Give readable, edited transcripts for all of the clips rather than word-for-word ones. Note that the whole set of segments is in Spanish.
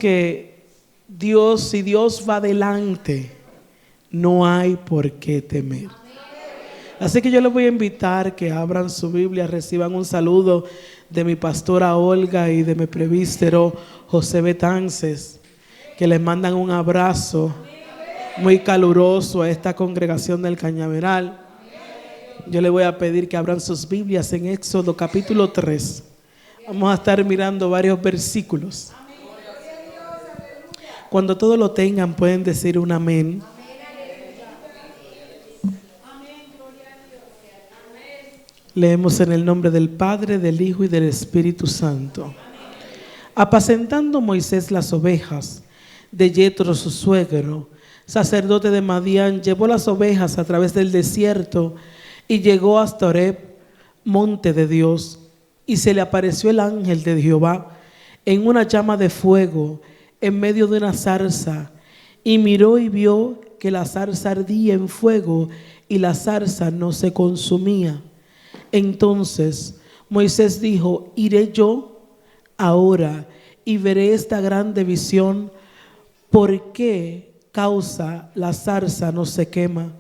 que si Dios va adelante, no hay por qué temer. Así que yo les voy a invitar que abran su Biblia, reciban un saludo de mi pastora Olga y de mi presbítero José Betances, que les mandan un abrazo muy caluroso a esta congregación del Cañaveral. Yo les voy a pedir que abran sus Biblias en Éxodo capítulo 3. Vamos a estar mirando varios versículos. Cuando todos lo tengan, pueden decir un amén. Leemos en el nombre del Padre, del Hijo y del Espíritu Santo. Apacentando Moisés las ovejas de Yetro su suegro, sacerdote de Madián, llevó las ovejas a través del desierto y llegó hasta Horeb, monte de Dios, y se le apareció el ángel de Jehová en una llama de fuego en medio de una zarza, y miró y vio que la zarza ardía en fuego y la zarza no se consumía. Entonces Moisés dijo: iré yo ahora y veré esta grande visión. ¿Por qué causa la zarza no se quema?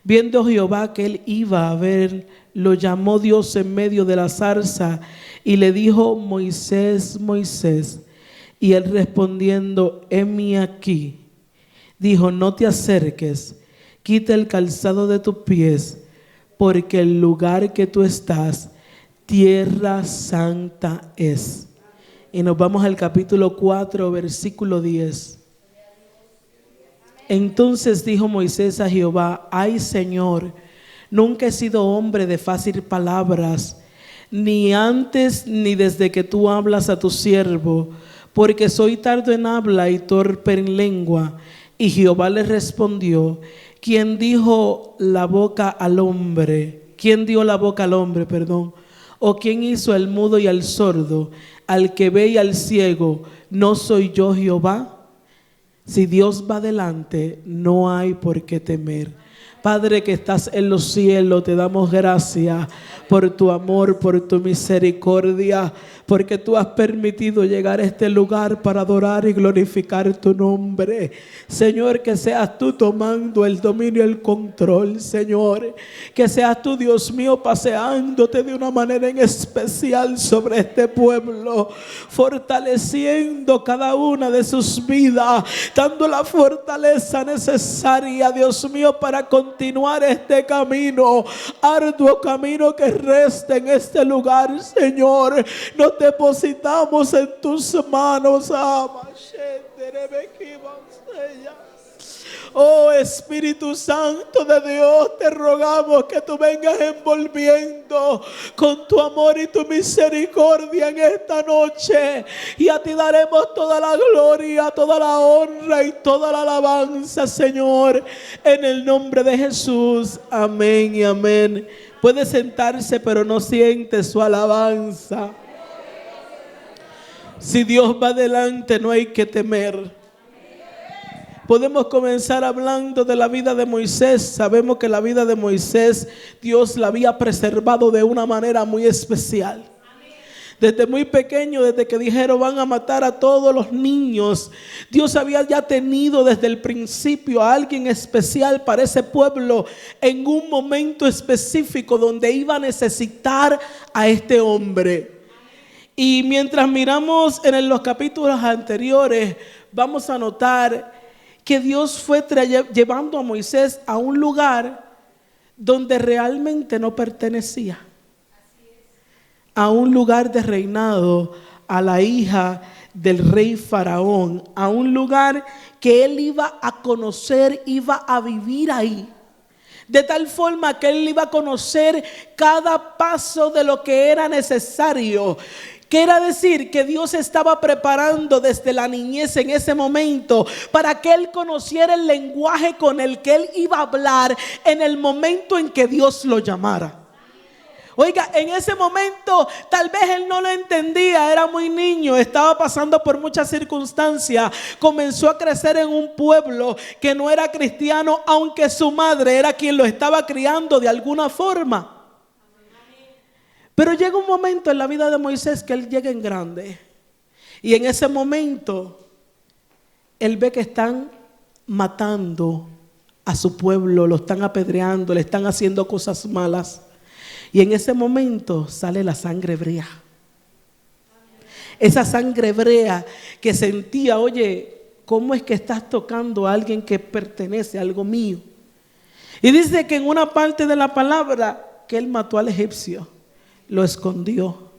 Viendo Jehová que él iba a ver, lo llamó Dios en medio de la zarza y le dijo: Moisés, Moisés. Y él respondiendo: heme aquí. Dijo: no te acerques, quita el calzado de tus pies, porque el lugar que tú estás, tierra santa es. Y nos vamos al capítulo 4, versículo 10. Entonces dijo Moisés a Jehová: ay, Señor, nunca he sido hombre de fácil palabras, ni antes ni desde que tú hablas a tu siervo, porque soy tardo en habla y torpe en lengua. Y Jehová le respondió: ¿quién dio la boca al hombre? ¿O quién hizo al mudo y al sordo, al que ve y al ciego? ¿No soy yo Jehová? Si Dios va adelante, no hay por qué temer. Padre que estás en los cielos, te damos gracias por tu amor, por tu misericordia, porque tú has permitido llegar a este lugar para adorar y glorificar tu nombre. Señor, que seas tú tomando el dominio y el control, Señor. Que seas tú, Dios mío, paseándote de una manera en especial sobre este pueblo, fortaleciendo cada una de sus vidas, dando la fortaleza necesaria, Dios mío, para continuar este camino, arduo camino que resta en este lugar, Señor. Nos depositamos en tus manos. Oh Espíritu Santo de Dios, te rogamos que tú vengas envolviendo con tu amor y tu misericordia en esta noche, y a ti daremos toda la gloria, toda la honra y toda la alabanza, Señor, en el nombre de Jesús. Amén y amén. Puede sentarse, pero no siente su alabanza. Si Dios va adelante, no hay que temer. Podemos comenzar hablando de la vida de Moisés. Sabemos que la vida de Moisés, Dios la había preservado de una manera muy especial. Desde muy pequeño, desde que dijeron van a matar a todos los niños, Dios había ya tenido desde el principio a alguien especial para ese pueblo en un momento específico donde iba a necesitar a este hombre. Y mientras miramos en los capítulos anteriores, vamos a notar que Dios fue llevando a Moisés a un lugar donde realmente no pertenecía. A un lugar de reinado, a la hija del rey Faraón, a un lugar que él iba a conocer, iba a vivir ahí. De tal forma que él iba a conocer cada paso de lo que era necesario. Quiere decir que Dios estaba preparando desde la niñez en ese momento para que él conociera el lenguaje con el que él iba a hablar en el momento en que Dios lo llamara. Oiga, en ese momento tal vez él no lo entendía, era muy niño, estaba pasando por muchas circunstancias, comenzó a crecer en un pueblo que no era cristiano, aunque su madre era quien lo estaba criando de alguna forma. Pero llega un momento en la vida de Moisés que él llega en grande. Y en ese momento él ve que están matando a su pueblo, lo están apedreando, le están haciendo cosas malas. Y en ese momento sale la sangre hebrea. Esa sangre hebrea que sentía, oye, ¿cómo es que estás tocando a alguien que pertenece a algo mío? Y dice que en una parte de la palabra que él mató al egipcio, lo escondió.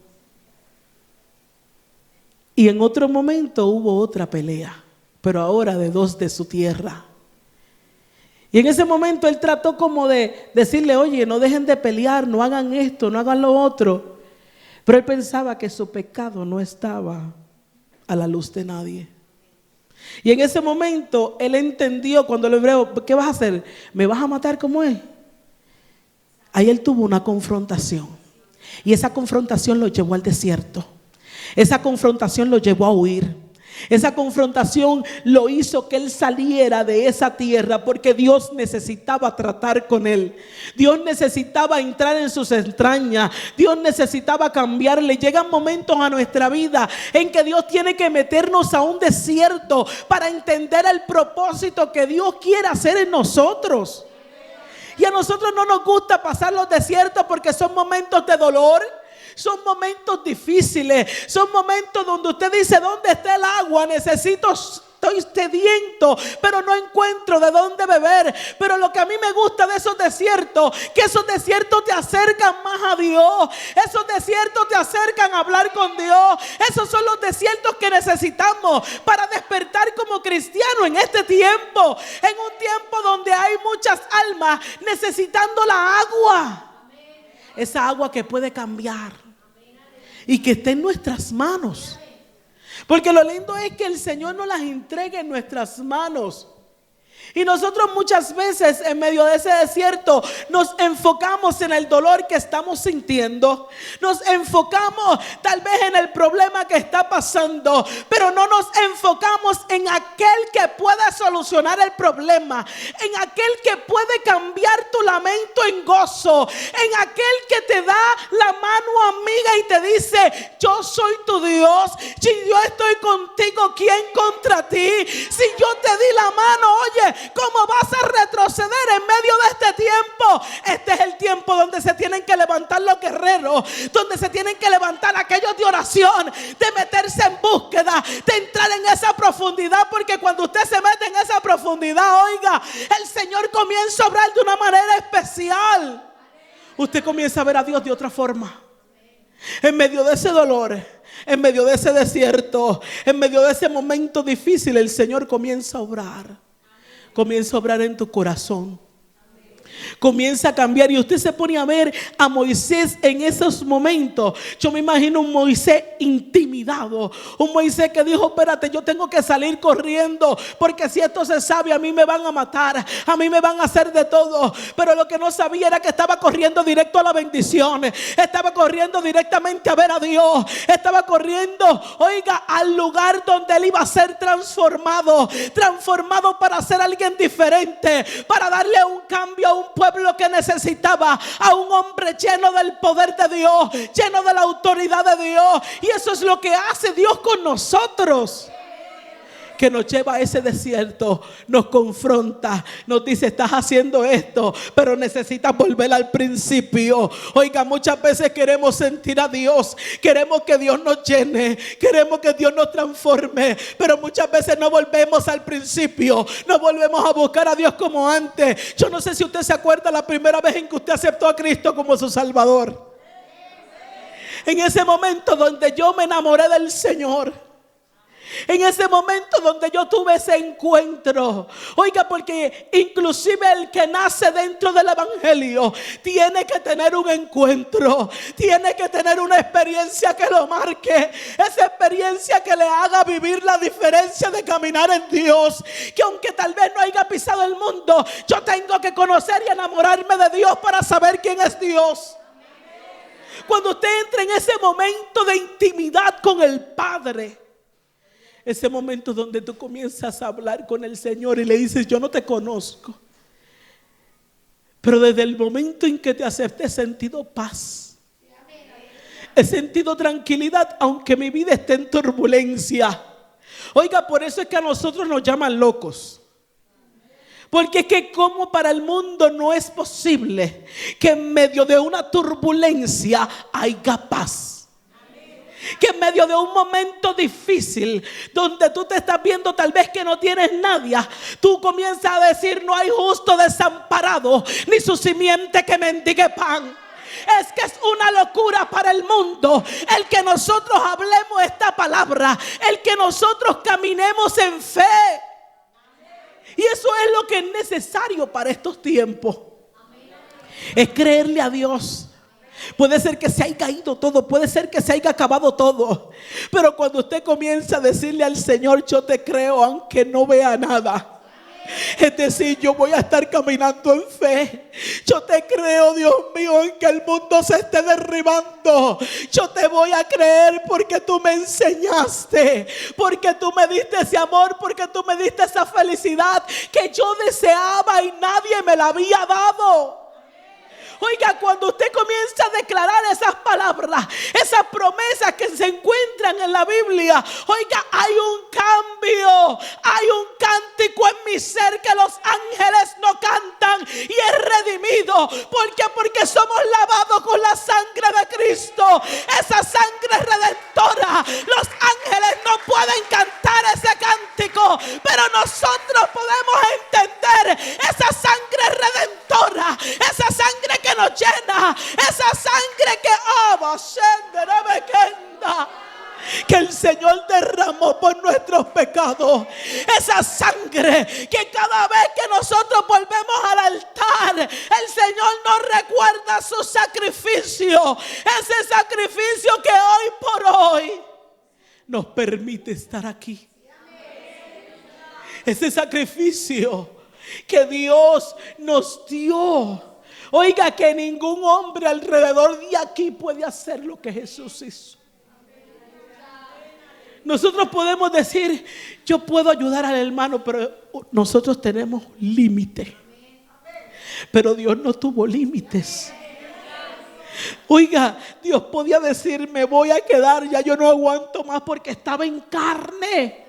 Y en otro momento hubo otra pelea, pero ahora de dos de su tierra. Y en ese momento él trató como de decirle, oye, no dejen de pelear, no hagan esto, no hagan lo otro. Pero él pensaba que su pecado no estaba a la luz de nadie. Y en ese momento él entendió cuando el hebreo, ¿qué vas a hacer? ¿Me vas a matar como él? Ahí él tuvo una confrontación. Y esa confrontación lo llevó al desierto. Esa confrontación lo llevó a huir. Esa confrontación lo hizo que él saliera de esa tierra, porque Dios necesitaba tratar con él. Dios necesitaba entrar en sus entrañas. Dios necesitaba cambiarle. Llegan momentos a nuestra vida en que Dios tiene que meternos a un desierto para entender el propósito que Dios quiere hacer en nosotros. Y a nosotros no nos gusta pasar los desiertos porque son momentos de dolor. Son momentos difíciles, son momentos donde usted dice, ¿dónde está el agua? Estoy sediento, pero no encuentro de dónde beber. Pero lo que a mí me gusta de esos desiertos, que esos desiertos te acercan más a Dios. Esos desiertos te acercan a hablar con Dios. Esos son los desiertos que necesitamos para despertar como cristianos en este tiempo. En un tiempo donde hay muchas almas necesitando la agua. Esa agua que puede cambiar y que esté en nuestras manos. Porque lo lindo es que el Señor nos las entregue en nuestras manos. Y nosotros muchas veces en medio de ese desierto nos enfocamos en el dolor que estamos sintiendo. Nos enfocamos tal vez en el problema que está pasando, pero no nos enfocamos en aquel que puede solucionar el problema, en aquel que puede cambiar tu lamento en gozo, en aquel que te da la mano amiga y te dice, yo soy tu Dios. Si yo estoy contigo, ¿quién contra ti? Si yo te di la mano, oye, ¿cómo vas a retroceder en medio de este tiempo? Este es el tiempo donde se tienen que levantar los guerreros, donde se tienen que levantar aquellos de oración, de meterse en búsqueda, de entrar en esa profundidad, porque cuando usted se mete en esa profundidad, oiga, el Señor comienza a obrar de una manera especial. Usted comienza a ver a Dios de otra forma. En medio de ese dolor, en medio de ese desierto, en medio de ese momento difícil, el Señor comienza a obrar. Comienza a obrar en tu corazón. Comienza a cambiar. Y usted se pone a ver a Moisés en esos momentos. Yo me imagino un Moisés intimidado. Un Moisés que dijo, espérate, yo tengo que salir corriendo, porque si esto se sabe, a mí me van a matar, a mí me van a hacer de todo. Pero lo que no sabía era que estaba corriendo directo a la bendición. Estaba corriendo directamente a ver a Dios. Estaba corriendo, oiga, al lugar donde él iba a ser transformado. Transformado para ser alguien diferente, para darle un cambio a un pueblo que necesitaba a un hombre lleno del poder de Dios, lleno de la autoridad de Dios. Y eso es lo que hace Dios con nosotros, que nos lleva a ese desierto, nos confronta, nos dice, estás haciendo esto, pero necesitas volver al principio. Oiga, muchas veces queremos sentir a Dios, queremos que Dios nos llene, queremos que Dios nos transforme, pero muchas veces no volvemos al principio, no volvemos a buscar a Dios como antes. Yo no sé si usted se acuerda la primera vez en que usted aceptó a Cristo como su Salvador. En ese momento donde yo me enamoré del Señor, en ese momento donde yo tuve ese encuentro. Oiga, porque inclusive el que nace dentro del evangelio tiene que tener un encuentro, tiene que tener una experiencia que lo marque, esa experiencia que le haga vivir la diferencia de caminar en Dios. Que aunque tal vez no haya pisado el mundo, yo tengo que conocer y enamorarme de Dios para saber quién es Dios. Cuando usted entra en ese momento de intimidad con el Padre, ese momento donde tú comienzas a hablar con el Señor y le dices, yo no te conozco, pero desde el momento en que te acepté he sentido paz, he sentido tranquilidad, aunque mi vida esté en turbulencia. Oiga, por eso es que a nosotros nos llaman locos. Porque es que como para el mundo no es posible que en medio de una turbulencia haya paz. Que en medio de un momento difícil, donde tú te estás viendo tal vez que no tienes nadie, tú comienzas a decir: no hay justo desamparado, ni su simiente que mendigue pan. Es que es una locura para el mundo el que nosotros hablemos esta palabra, el que nosotros caminemos en fe. Y eso es lo que es necesario para estos tiempos. Es creerle a Dios. Puede ser que se haya ido todo, puede ser que se haya acabado todo, pero cuando usted comienza a decirle al Señor: yo te creo aunque no vea nada. Es decir, yo voy a estar caminando en fe. Yo te creo, Dios mío, aunque el mundo se esté derribando. Yo te voy a creer porque tú me enseñaste, porque tú me diste ese amor, porque tú me diste esa felicidad que yo deseaba y nadie me la había dado. Oiga, cuando usted comienza a declarar esas palabras, esas promesas que se encuentran en la Biblia, oiga, hay un cambio, hay un cántico en mi ser que los ángeles no cantan y es redimido. ¿Por qué? Porque somos lavados con la sangre de Cristo. Esa sangre redentora. Los ángeles no pueden cantar ese cántico, pero nosotros podemos entender esa sangre redentora, esa sangre que nos llena, esa sangre que el Señor derramó por nuestros pecados. Esa sangre que cada vez que nosotros volvemos al altar, el Señor nos recuerda su sacrificio. Ese sacrificio que hoy por hoy nos permite estar aquí. Ese sacrificio que Dios nos dio. Oiga, que ningún hombre alrededor de aquí puede hacer lo que Jesús hizo. Nosotros podemos decir: yo puedo ayudar al hermano, pero nosotros tenemos límite. Pero Dios no tuvo límites. Oiga, Dios podía decir: me voy a quedar, ya yo no aguanto más, porque estaba en carne.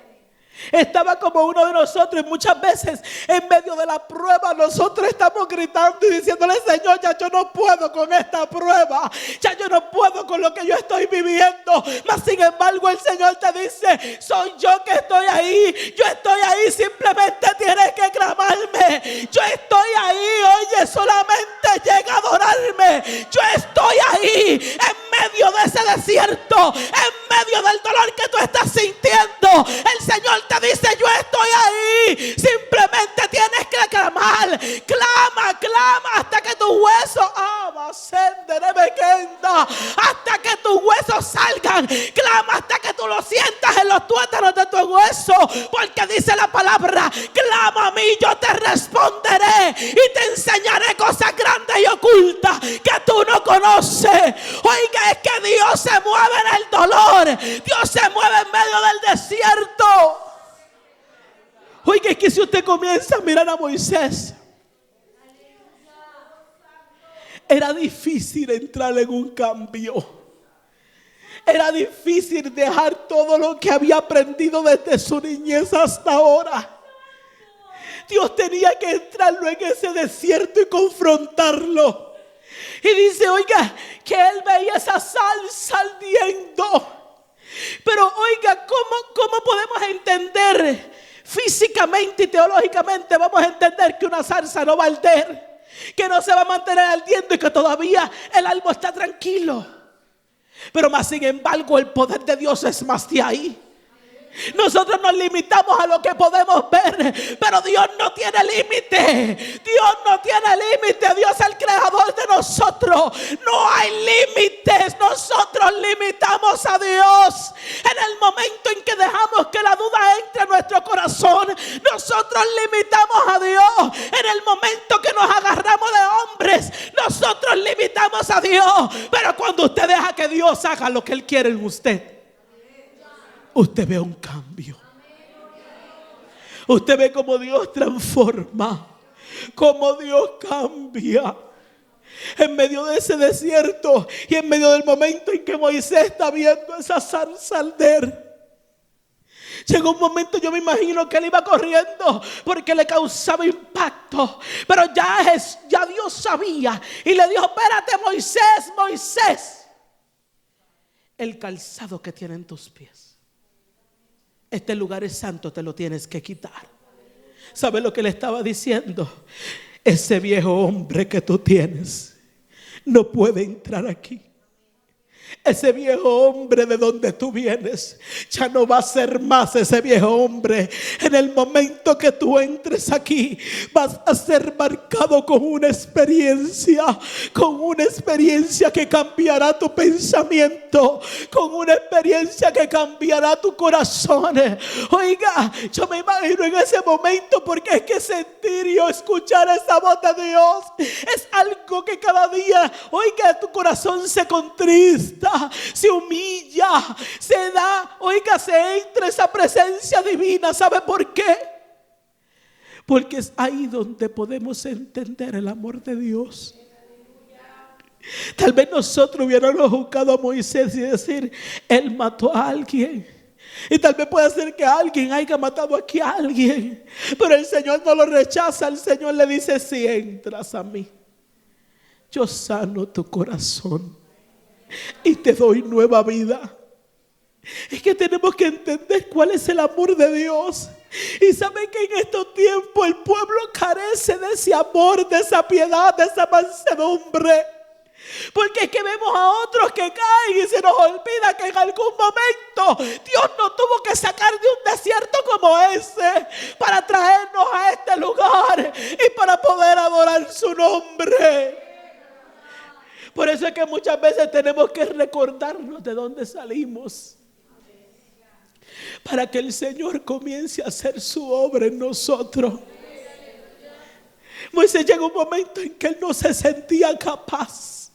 Estaba como uno de nosotros, y muchas veces en medio de la prueba nosotros estamos gritando y diciéndole: Señor, ya yo no puedo con esta prueba, ya yo no puedo con lo que yo estoy viviendo. Mas sin embargo el Señor te dice: soy yo que estoy ahí, yo estoy ahí, simplemente tienes que clamarme. Yo estoy ahí, oye, solamente llega a adorarme. Yo estoy ahí en medio de ese desierto, en medio del dolor que tú estás sintiendo. El Señor te dice: yo estoy ahí, simplemente tienes que clamar. Clama, clama hasta que tus huesos hasta que tus huesos salgan. Clama hasta que tú lo sientas en los tuétanos de tu hueso, porque dice la palabra: clama a mí, yo te responderé y te enseñaré cosas grandes y ocultas que tú no conoces. Oiga, es que Dios se mueve en el dolor, Dios se mueve en medio del desierto. Oiga, es que si usted comienza a mirar a Moisés, era difícil entrar en un cambio. Era difícil dejar todo lo que había aprendido desde su niñez hasta ahora. Dios tenía que entrarlo en ese desierto y confrontarlo. Y dice, oiga, que él veía esa salsa ardiendo. Pero oiga, ¿cómo podemos entender físicamente y teológicamente? Vamos a entender que una zarza no va a arder, que no se va a mantener ardiendo y que todavía el árbol está tranquilo. Pero más sin embargo el poder de Dios es más de ahí. Nosotros nos limitamos a lo que podemos ver, pero Dios no tiene límite. Dios no tiene límite. Dios es el creador de nosotros. No hay límites. Nosotros limitamos a Dios. En el momento en que dejamos que la duda entre en nuestro corazón, nosotros limitamos a Dios. En el momento que nos agarramos de hombres, nosotros limitamos a Dios. Pero cuando usted deja que Dios haga lo que Él quiere en usted ve un cambio. Usted ve cómo Dios transforma, cómo Dios cambia. En medio de ese desierto y en medio del momento en que Moisés está viendo esa zarza arder, Llegó un momento, yo me imagino que él iba corriendo porque le causaba impacto. Pero ya Dios sabía y le dijo: espérate, Moisés, Moisés, el calzado que tienen tus pies, este lugar es santo, te lo tienes que quitar. ¿Sabe lo que le estaba diciendo? Ese viejo hombre que tú tienes no puede entrar aquí. Ese viejo hombre de donde tú vienes ya no va a ser más ese viejo hombre. En el momento que tú entres aquí, vas a ser marcado con una experiencia que cambiará tu pensamiento, con una experiencia que cambiará tu corazón. Oiga, yo me imagino en ese momento, porque es que sentir y escuchar esa voz de Dios es algo que cada día, oiga, tu corazón se contrista, se humilla, se da, oiga, se entra esa presencia divina. ¿Sabe por qué? Porque es ahí donde podemos entender el amor de Dios. Tal vez nosotros hubiéramos juzgado a Moisés y decir: él mató a alguien. Y tal vez puede ser que alguien haya matado aquí a alguien, pero el Señor no lo rechaza. El Señor le dice: si entras a mí, yo sano tu corazón y te doy nueva vida. Es que tenemos que entender cuál es el amor de Dios. Y saben que en estos tiempos el pueblo carece de ese amor, de esa piedad, de esa mansedumbre. Porque es que vemos a otros que caen y se nos olvida que en algún momento Dios nos tuvo que sacar de un desierto como ese para traernos a este lugar y para poder adorar su nombre. Por eso es que muchas veces tenemos que recordarnos de dónde salimos, para que el Señor comience a hacer su obra en nosotros. Moisés llegó un momento en que él no se sentía capaz,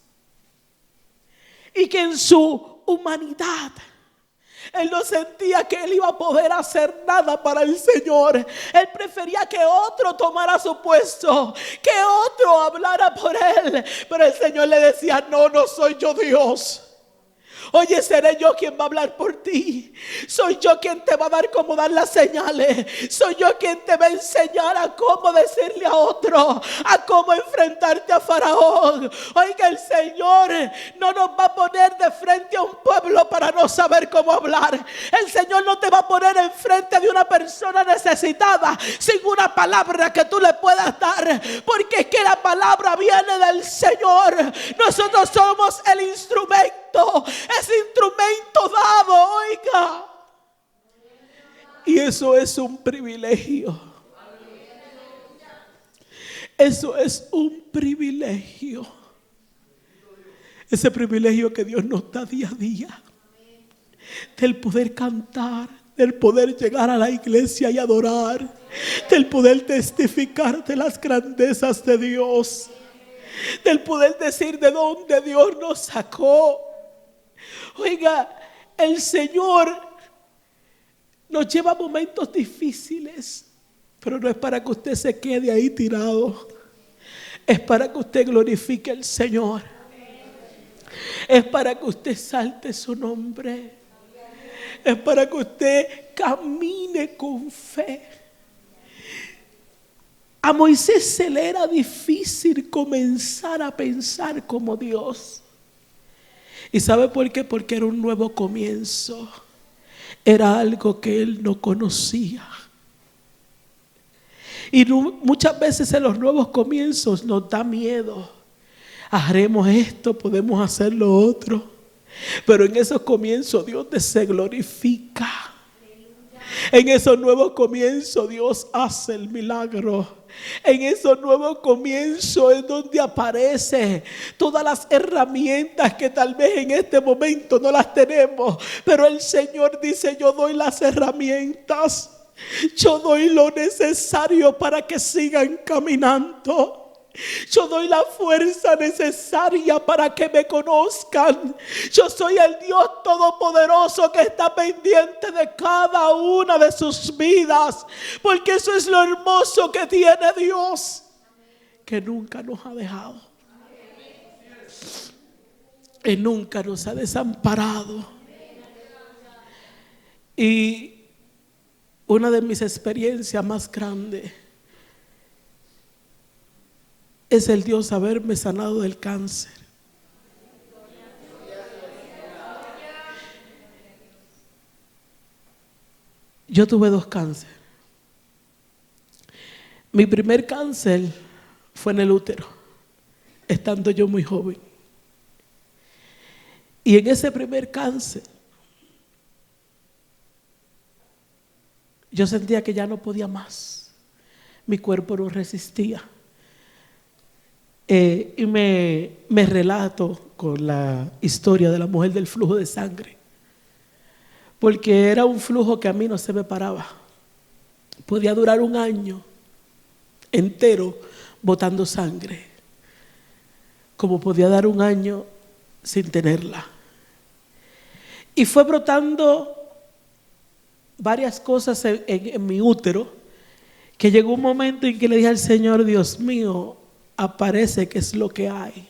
y que en su humanidad él no sentía que él iba a poder hacer nada para el Señor. Él prefería que otro tomara su puesto, que otro hablara por él. Pero el Señor le decía: no, no soy yo Dios. Oye, seré yo quien va a hablar por ti. Soy yo quien te va a dar cómo dar las señales. Soy yo quien te va a enseñar a cómo decirle a otro, a cómo enfrentarte a Faraón. Oiga, el Señor no nos va a poner de frente a un pueblo para no saber cómo hablar. El Señor no te va a poner enfrente de una persona necesitada sin una palabra que tú le puedas dar, porque es que la palabra viene del Señor. Nosotros somos el instrumento, ese instrumento dado, oiga. Y eso es un privilegio. Eso es un privilegio. Ese privilegio que Dios nos da día a día, del poder cantar, del poder llegar a la iglesia y adorar, del poder testificar de las grandezas de Dios, del poder decir de dónde Dios nos sacó. Oiga, el Señor nos lleva a momentos difíciles, pero no es para que usted se quede ahí tirado. Es para que usted glorifique al Señor. Es para que usted salte su nombre. Es para que usted camine con fe. A Moisés se le era difícil comenzar a pensar como Dios. ¿Y sabe por qué? Porque era un nuevo comienzo. Era algo que él no conocía. Y muchas veces en los nuevos comienzos nos da miedo. Haremos esto, podemos hacer lo otro. Pero en esos comienzos Dios se glorifica. En esos nuevos comienzos Dios hace el milagro. En esos nuevos comienzos es donde aparecen todas las herramientas que tal vez en este momento no las tenemos. Pero el Señor dice: yo doy las herramientas. Yo doy lo necesario para que sigan caminando. Yo doy la fuerza necesaria para que me conozcan. Yo soy el Dios todopoderoso que está pendiente de cada una de sus vidas. Porque eso es lo hermoso que tiene Dios, que nunca nos ha dejado y nunca nos ha desamparado. Y una de mis experiencias más grandes es el Dios haberme sanado del cáncer. Yo tuve 2 cánceres. Mi primer cáncer fue en el útero, estando yo muy joven. Y en ese primer cáncer, yo sentía que ya no podía más. Mi cuerpo no resistía. Y me relato con la historia de la mujer del flujo de sangre. Porque era un flujo que a mí no se me paraba. Podía durar 1 año entero botando sangre. Como podía dar 1 año sin tenerla. Y fue brotando varias cosas en mi útero, que llegó un momento en que le dije al Señor: Dios mío, aparece, ¿qué es lo que hay?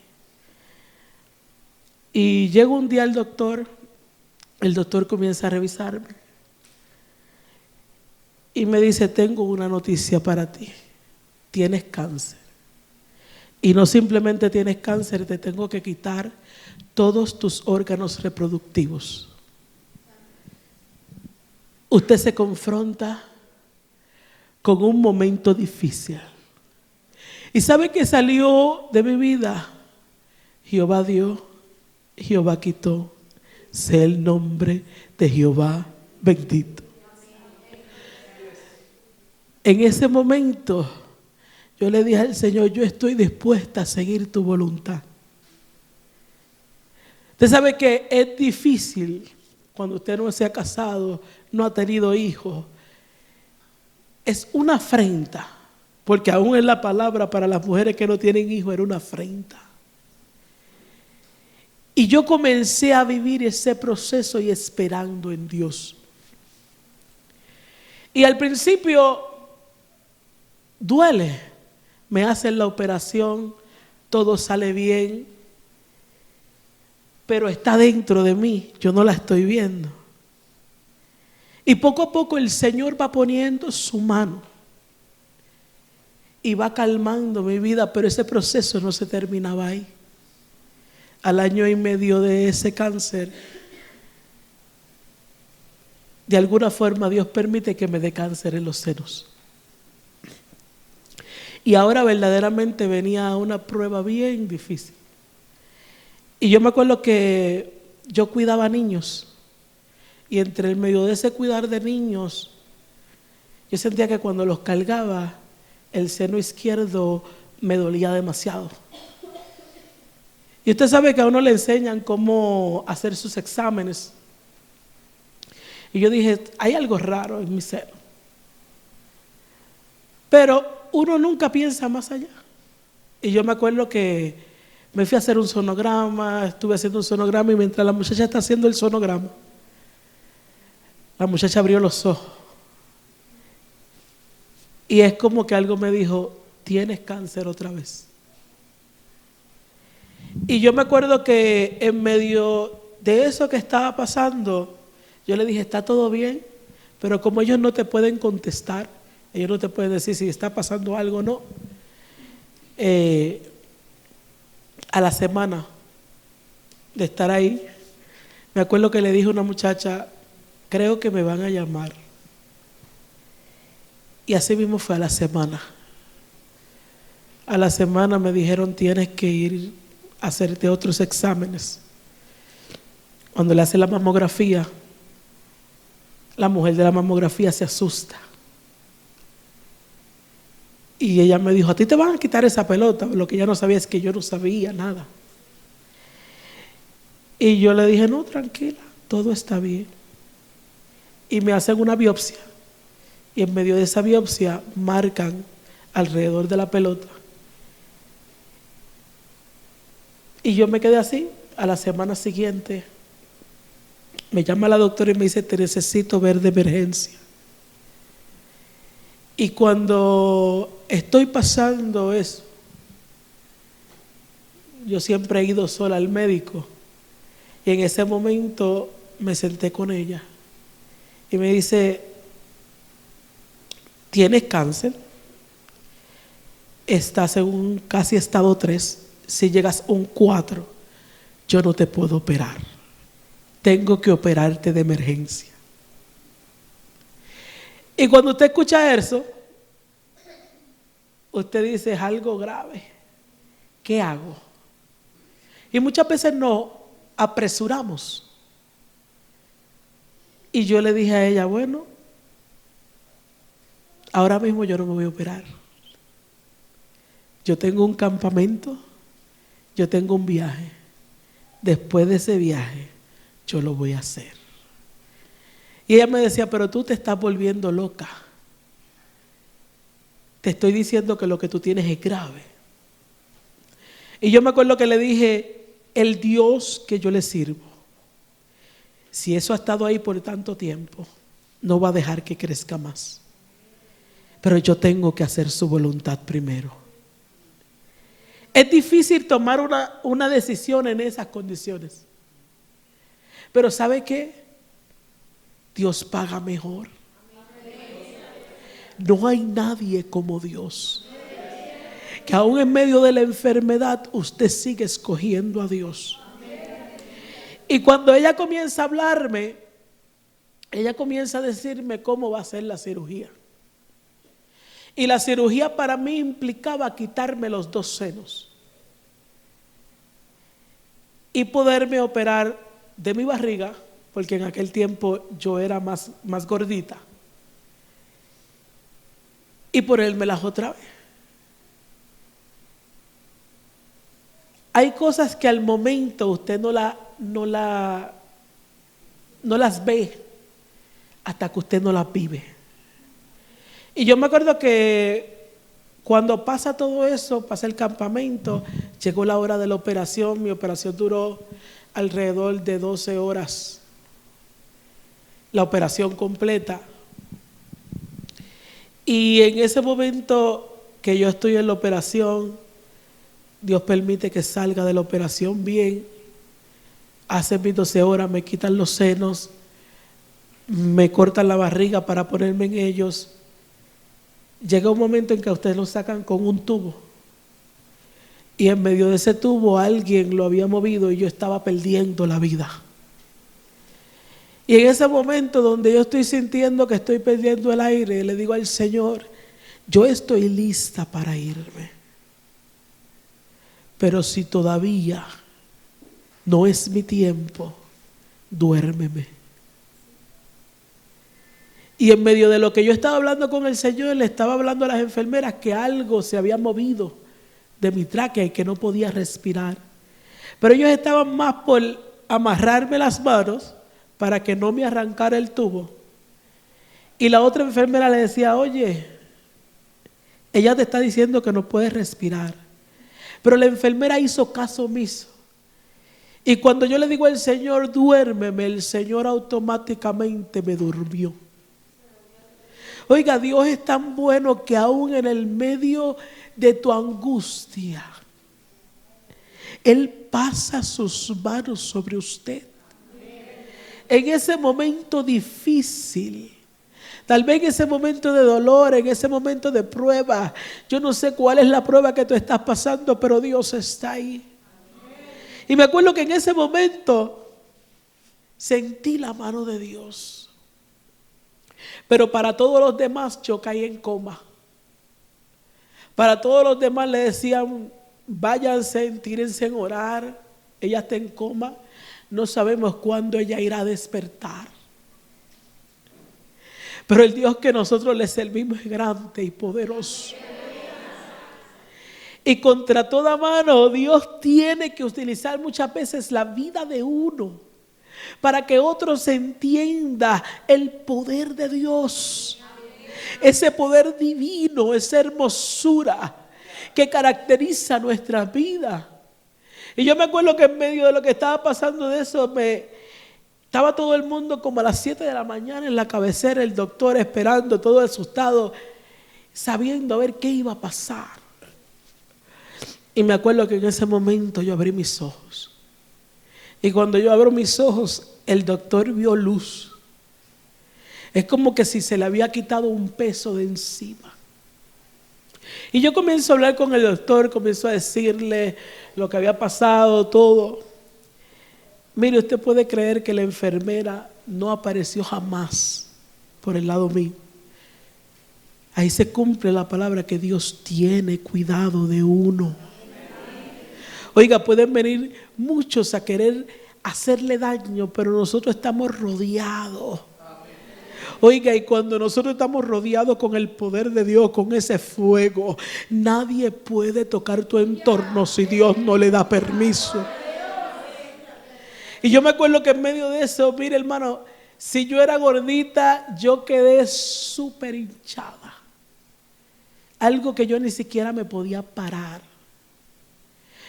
Y llegó un día el doctor comienza a revisarme y me dice: tengo una noticia para ti, tienes cáncer. Y no simplemente tienes cáncer, te tengo que quitar todos tus órganos reproductivos. Usted se confronta con un momento difícil. ¿Y sabe qué salió de mi vida? Jehová dio, Jehová quitó. Sea el nombre de Jehová bendito. En ese momento yo le dije al Señor: yo estoy dispuesta a seguir tu voluntad. Usted sabe que es difícil cuando usted no se ha casado, no ha tenido hijos. Es una afrenta, porque aún en la palabra para las mujeres que no tienen hijos era una afrenta. Y yo comencé a vivir ese proceso y esperando en Dios. Y al principio duele. Me hacen la operación, todo sale bien, pero está dentro de mí, yo no la estoy viendo. Y poco a poco el Señor va poniendo su mano y va calmando mi vida, pero ese proceso no se terminaba ahí. Al 1 año y medio de ese cáncer, de alguna forma Dios permite que me dé cáncer en los senos. Y ahora verdaderamente venía una prueba bien difícil. Y yo me acuerdo que yo cuidaba niños. Y entre el medio de ese cuidar de niños, yo sentía que cuando los cargaba, el seno izquierdo me dolía demasiado. Y usted sabe que a uno le enseñan cómo hacer sus exámenes. Y yo dije: hay algo raro en mi seno. Pero uno nunca piensa más allá. Y yo me acuerdo que me fui a hacer un sonograma, estuve haciendo un sonograma, y mientras la muchacha está haciendo el sonograma, la muchacha abrió los ojos. Y es como que algo me dijo: tienes cáncer otra vez. Y yo me acuerdo que en medio de eso que estaba pasando, yo le dije: está todo bien, pero como ellos no te pueden contestar, ellos no te pueden decir si está pasando algo o no. A la semana de estar ahí, me acuerdo que le dije a una muchacha: creo que me van a llamar. Y así mismo fue a la semana. A la semana me dijeron: tienes que ir a hacerte otros exámenes. Cuando le hacen la mamografía, la mujer de la mamografía se asusta. Y ella me dijo: a ti te van a quitar esa pelota. Lo que ella no sabía es que yo no sabía nada. Y yo le dije: no, tranquila, todo está bien. Y me hacen una biopsia. Y en medio de esa biopsia marcan alrededor de la pelota. Y yo me quedé así. A la semana siguiente me llama la doctora y me dice: te necesito ver de emergencia. Y cuando estoy pasando eso, yo siempre he ido sola al médico. Y en ese momento me senté con ella. Y me dice: tienes cáncer, estás en un casi estado 3, si llegas a un 4, yo no te puedo operar. Tengo que operarte de emergencia. Y cuando usted escucha eso, usted dice, es algo grave. ¿Qué hago? Y muchas veces nos apresuramos. Y yo le dije a ella, bueno, ahora mismo yo no me voy a operar. Yo tengo un campamento, yo tengo un viaje. Después de ese viaje, yo lo voy a hacer. Y ella me decía, pero tú te estás volviendo loca. Te estoy diciendo que lo que tú tienes es grave. Y yo me acuerdo que le dije, el Dios que yo le sirvo, si eso ha estado ahí por tanto tiempo, no va a dejar que crezca más. Pero yo tengo que hacer su voluntad primero. Es difícil tomar una decisión en esas condiciones. Pero ¿sabe qué? Dios paga mejor. No hay nadie como Dios. Que aún en medio de la enfermedad usted sigue escogiendo a Dios. Y cuando ella comienza a hablarme, ella comienza a decirme cómo va a ser la cirugía. Y la cirugía para mí implicaba quitarme los 2 senos y poderme operar de mi barriga, porque en aquel tiempo yo era más gordita, y ponérmelas otra vez. Hay cosas que al momento usted no las ve hasta que usted no las vive. Y yo me acuerdo que cuando pasa todo eso, pasa el campamento, llegó la hora de la operación. Mi operación duró alrededor de 12 horas. La operación completa. Y en ese momento que yo estoy en la operación, Dios permite que salga de la operación bien. Hacen mis 12 horas, me quitan los senos, me cortan la barriga para ponerme en ellos. Llega un momento en que a ustedes lo sacan con un tubo. Y en medio de ese tubo alguien lo había movido y yo estaba perdiendo la vida. Y en ese momento donde yo estoy sintiendo que estoy perdiendo el aire, le digo al Señor, yo estoy lista para irme. Pero si todavía no es mi tiempo, duérmeme. Y en medio de lo que yo estaba hablando con el Señor, le estaba hablando a las enfermeras que algo se había movido de mi tráquea y que no podía respirar. Pero ellos estaban más por amarrarme las manos para que no me arrancara el tubo. Y la otra enfermera le decía, oye, ella te está diciendo que no puedes respirar. Pero la enfermera hizo caso omiso. Y cuando yo le digo al Señor, duérmeme, el Señor automáticamente me durmió. Oiga, Dios es tan bueno que aún en el medio de tu angustia, Él pasa sus manos sobre usted. En ese momento difícil, tal vez en ese momento de dolor, en ese momento de prueba, yo no sé cuál es la prueba que tú estás pasando, pero Dios está ahí. Y me acuerdo que en ese momento sentí la mano de Dios. Pero para todos los demás yo caí en coma. Para todos los demás le decían, váyanse, tírense en orar. Ella está en coma. No sabemos cuándo ella irá a despertar. Pero el Dios que nosotros le servimos es grande y poderoso. Y contra toda mano, Dios tiene que utilizar muchas veces la vida de uno para que otros entienda el poder de Dios. Ese poder divino, esa hermosura que caracteriza nuestra vida. Y yo me acuerdo que en medio de lo que estaba pasando de eso, estaba todo el mundo como a las 7 de la mañana en la cabecera, el doctor esperando, todo asustado, sabiendo a ver qué iba a pasar. Y me acuerdo que en ese momento yo abrí mis ojos. Y cuando yo abro mis ojos, el doctor vio luz. Es como que si se le había quitado un peso de encima. Y yo comienzo a hablar con el doctor, comienzo a decirle lo que había pasado, todo. Mire, usted puede creer que la enfermera no apareció jamás por el lado mío. Ahí se cumple la palabra que Dios tiene cuidado de uno. Oiga, pueden venir muchos a querer hacerle daño, pero nosotros estamos rodeados. Oiga, y cuando nosotros estamos rodeados con el poder de Dios, con ese fuego, nadie puede tocar tu entorno si Dios no le da permiso. Y yo me acuerdo que en medio de eso, mire hermano, si yo era gordita, yo quedé súper hinchada. Algo que yo ni siquiera me podía parar.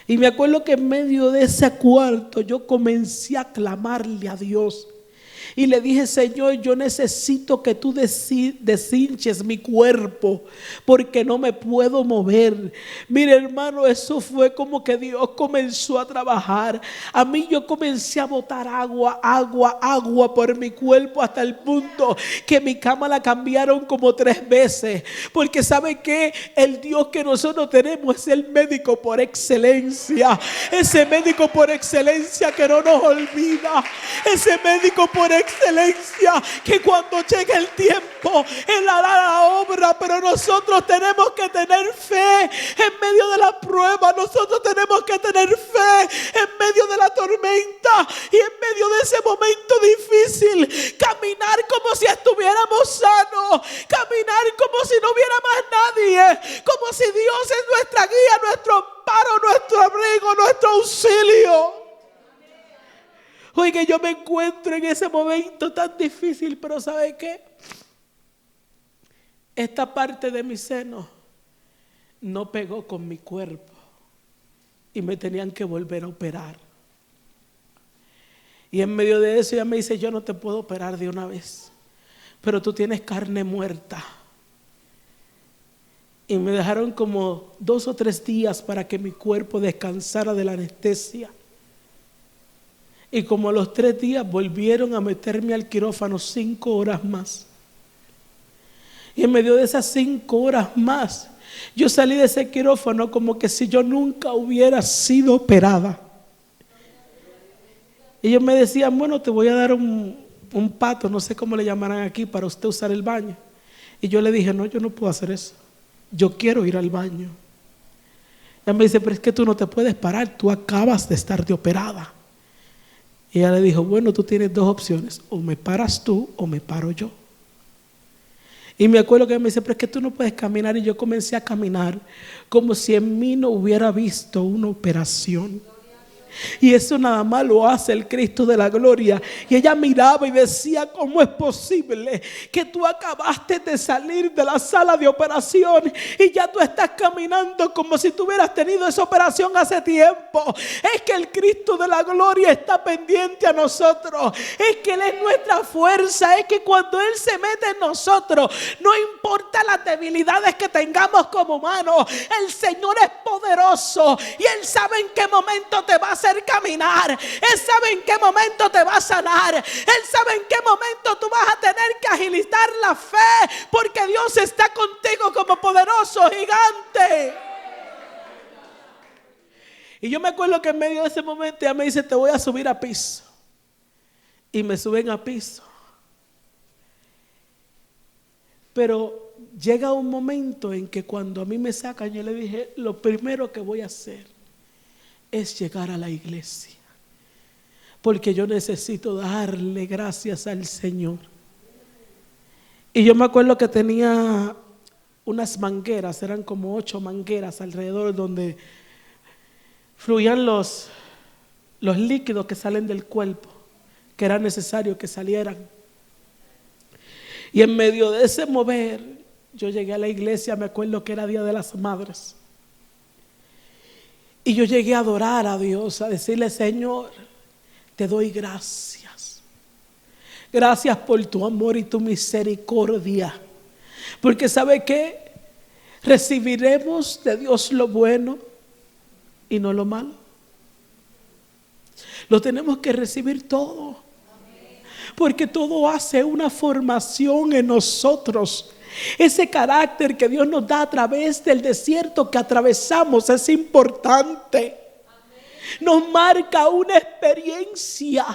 Y me acuerdo que en medio de ese cuarto yo comencé a clamarle a Dios. Y le dije, Señor, yo necesito que tú deshinches mi cuerpo porque no me puedo mover. Mire hermano, eso fue como que Dios comenzó a trabajar. A mí yo comencé a botar agua por mi cuerpo hasta el punto que mi cama la cambiaron como 3 veces. Porque ¿sabe qué? El Dios que nosotros tenemos es el médico por excelencia. Ese médico por excelencia que no nos olvida. Ese médico por excelencia que cuando llegue el tiempo Él hará la obra, pero nosotros tenemos que tener fe en medio de la prueba. Nosotros tenemos que tener fe en medio de la tormenta y en medio de ese momento difícil, caminar como si estuviéramos sanos, caminar como si no hubiera más nadie, como si Dios es nuestra guía, nuestro amparo, nuestro abrigo, nuestro auxilio. Oiga, yo me encuentro en ese momento tan difícil, pero ¿sabe qué? Esta parte de mi seno no pegó con mi cuerpo y me tenían que volver a operar. Y en medio de eso ella me dice, yo no te puedo operar de una vez, pero tú tienes carne muerta. Y me dejaron como 2 o 3 días para que mi cuerpo descansara de la anestesia. Y como a los 3 días volvieron a meterme al quirófano 5 horas más. Y en medio de esas 5 horas más, yo salí de ese quirófano como que si yo nunca hubiera sido operada. Ellos me decían, bueno, te voy a dar un pato, no sé cómo le llamarán aquí, para usted usar el baño. Y yo le dije, no, yo no puedo hacer eso. Yo quiero ir al baño. Ella me dice, pero es que tú no te puedes parar, tú acabas de estar de operada. Y ella le dijo, bueno, tú tienes 2 opciones, o me paras tú o me paro yo. Y me acuerdo que ella me dice, pero es que tú no puedes caminar. Y yo comencé a caminar como si en mí no hubiera visto una operación. Y eso nada más lo hace el Cristo de la gloria. Y ella miraba y decía, ¿cómo es posible que tú acabaste de salir de la sala de operación y ya tú estás caminando como si tú hubieras tenido esa operación hace tiempo? Es que el Cristo de la gloria está pendiente a nosotros. Es que Él es nuestra fuerza. Es que cuando Él se mete en nosotros, no importa las debilidades que tengamos como humanos, el Señor es poderoso y Él sabe en qué momento te va a hacer caminar. Él sabe en qué momento te va a sanar. Él sabe en qué momento tú vas a tener que agilizar la fe, porque Dios está contigo como poderoso gigante. Y yo me acuerdo que en medio de ese momento ella me dice, te voy a subir a piso. Y me suben a piso. Pero llega un momento en que cuando a mí me sacan, yo le dije, lo primero que voy a hacer es llegar a la iglesia, porque yo necesito darle gracias al Señor. Y yo me acuerdo que tenía unas mangueras, eran como 8 mangueras alrededor donde fluían los líquidos que salen del cuerpo, que era necesario que salieran. Y en medio de ese mover, yo llegué a la iglesia, me acuerdo que era Día de las Madres. Y yo llegué a adorar a Dios, a decirle, Señor, te doy gracias. Gracias por tu amor y tu misericordia. Porque ¿sabe qué? Recibiremos de Dios lo bueno y no lo malo. Lo tenemos que recibir todo. porque todo hace una formación en nosotros. Ese carácter que Dios nos da a través del desierto que atravesamos es importante. Nos marca una experiencia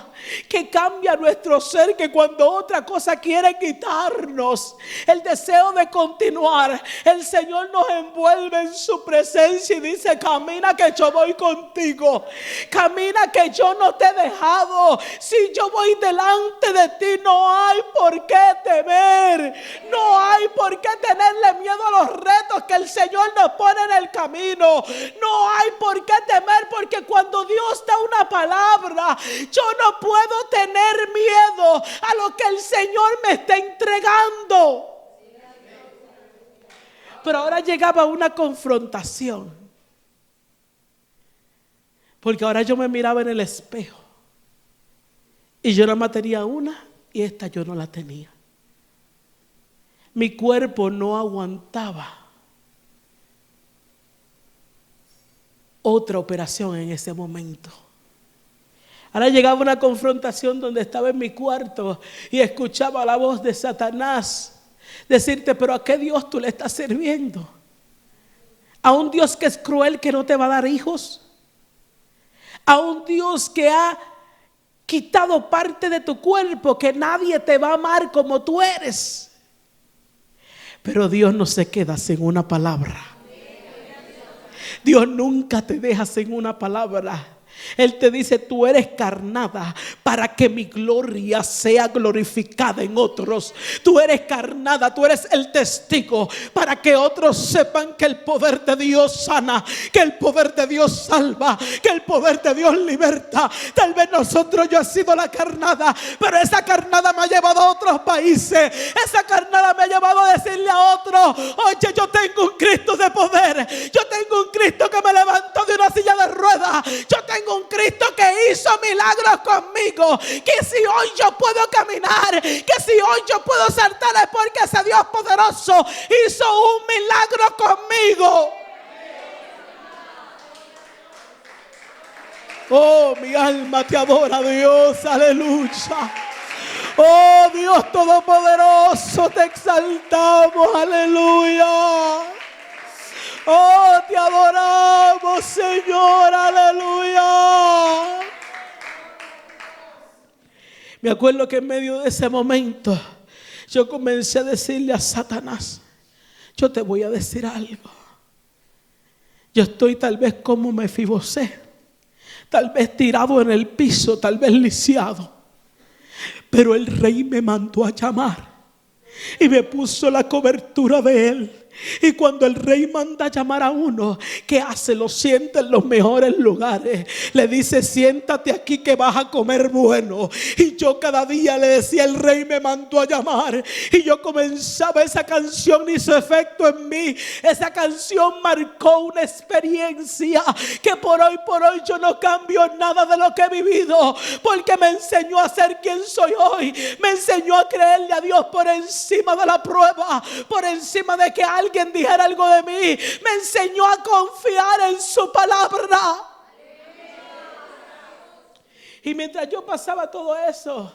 que cambia nuestro ser, que cuando otra cosa quiere quitarnos el deseo de continuar, el Señor nos envuelve en su presencia y dice: camina que yo voy contigo, camina que yo no te he dejado. Si yo voy delante de ti, no hay por qué temer, no hay por qué tenerle miedo a los retos que el Señor nos pone en el camino, no hay por qué temer, porque cuando Dios da una palabra, yo no puedo tener miedo a lo que el Señor me está entregando. Pero ahora llegaba una confrontación, porque ahora yo me miraba en el espejo y yo nada más tenía una, y esta yo no la tenía. Mi cuerpo no aguantaba otra operación en ese momento. Ahora llegaba una confrontación donde estaba en mi cuarto y escuchaba la voz de Satanás decirte: pero ¿a qué Dios tú le estás sirviendo? ¿A un Dios que es cruel, que no te va a dar hijos? ¿A un Dios que ha quitado parte de tu cuerpo, que nadie te va a amar como tú eres? Pero Dios no se queda sin una palabra. Dios nunca te deja sin una palabra. Él te dice: tú eres carnada para que mi gloria sea glorificada en otros. Tú eres carnada, tú eres el testigo para que otros sepan que el poder de Dios sana, que el poder de Dios salva, que el poder de Dios liberta. Tal vez yo he sido la carnada, pero esa carnada me ha llevado a otros países. Esa carnada me ha llevado a decirle a otros: oye, yo tengo un Cristo de poder, yo tengo un Cristo que me levantó de una silla de ruedas, yo tengo un Cristo que hizo milagros conmigo, que si hoy yo puedo caminar, que si hoy yo puedo saltar, es porque ese Dios poderoso hizo un milagro conmigo. Oh, mi alma te adora, Dios, aleluya. Oh, Dios todopoderoso, te exaltamos, aleluya. Oh, te adoramos, Señor, aleluya. Me acuerdo que en medio de ese momento yo comencé a decirle a Satanás: yo te voy a decir algo. Yo estoy tal vez como Mefibosé, tal vez tirado en el piso, tal vez lisiado, pero el rey me mandó a llamar y me puso la cobertura de él. Y cuando el rey manda a llamar a uno, ¿qué hace? Lo sienta en los mejores lugares. Le dice: siéntate aquí que vas a comer bueno. Y yo cada día le decía: el rey me mandó a llamar. Y yo comenzaba, esa canción hizo efecto en mí. Esa canción marcó una experiencia que por hoy yo no cambio nada de lo que he vivido, porque me enseñó a ser quien soy hoy. Me enseñó a creerle a Dios por encima de la prueba, por encima de que alguien dijera algo de mí. Me enseñó a confiar en su palabra. Y mientras yo pasaba todo eso,